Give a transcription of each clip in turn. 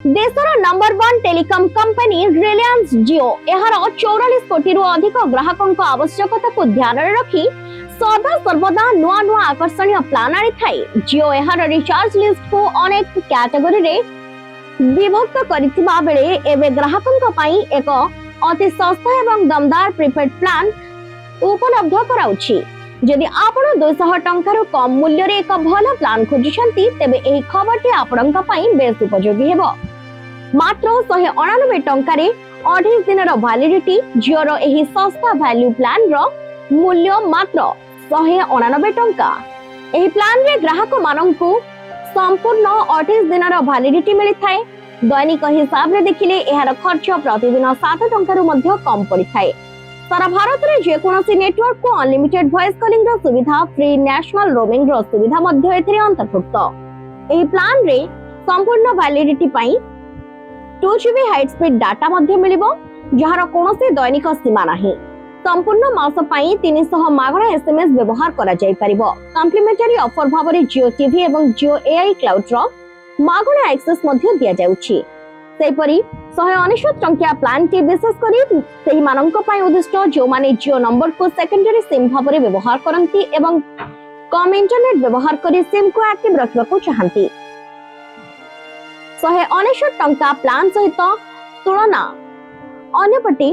देशर number 1 telecom company Reliance जियो एहार 44 कोटी रु अधिक ग्राहकों आवश्यकता को ध्यान में रखी सदा सर्वदा नुआ नुआ आकर्षणीय प्लान आनी थाए। जियो एहार रिचार्ज लिस्ट को अनेक कैटेगरी रे विभक्त करिथिबा बेले एबे ग्राहकों पई एक अति सस्ता एवं दमदार प्रीपेड प्लान उपलब्ध कराउछि। जदि आपण 200 टंकार कम मूल्य रे एक भल प्लान खोजुछंती तेबे एही खबरटी आपणका पई बेस उपयोगी हेबो। मात्र 199 टंकार 28 दिन वैलिडिटी जियो एही सस्ता वैल्यू प्लान रो मूल्य मात्र 199 टंका। एही प्लान रे ग्राहक माननकु संपूर्ण 28 दिन वैलिडिटी मिली थाए। दैनिक हिसाब रे देखिले एहार खर्च प्रतिदिन 7 टंकार मध्ये कम पड़ी थाए। सारा भारत रे जे कोनोसी नेटवर्क को अनलिमिटेड वॉइस कॉलिंग रो सुविधा फ्री नेशनल रोमिंग रो सुविधा मध्ये एथिरे अंतर्भुक्त। एही प्लान रे संपूर्ण वैलिडिटी पई 2 GB हाई स्पीड डाटा मध्ये मिलिबो जहार कोनोसी दैनिक सीमा नाही। संपूर्ण मास पई 300 मागणा एसएमएस व्यवहार करा जाय परिबो। कॉम्प्लीमेंटरी ऑफर भाबरे जियो टीवी एवं जियो एआई क्लाउड रो मागणा एक्सेस मध्ये दिया जाउछि। सेपरी 199 टंकिया प्लान टी विशेष करी सेही माननक पई उद्दिष्ट जो माने जियो नंबर को सेकेंडरी सिम भाबरे व्यवहार करंती एवं कम इंटरनेट व्यवहार करी सिम को एक्टिव रखबा को चाहंती। 199 टंका प्लान सहित तुलना अन्यपटे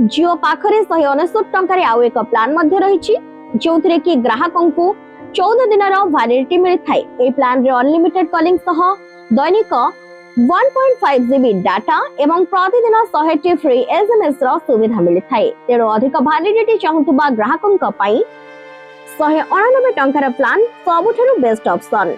जियो पाखरे 199 टंका आउ एक प्लान मध्ये रहिछि जोथिरे कि ग्राहकों को 14 दिन वैलिडिटी मिली थाए। ए प्लान रे अनलिमिटेड कॉलिंग सह दैनिक 1.5 GB डाटा एवं प्रतिदिन 100 फ्री एसएमएस रो सुविधा मिली थाए। तेरो अधिक वैलिडिटी चाहुतबा ग्राहकों पई 199 टंकार प्लान सबुठारु बेस्ट ऑप्शन।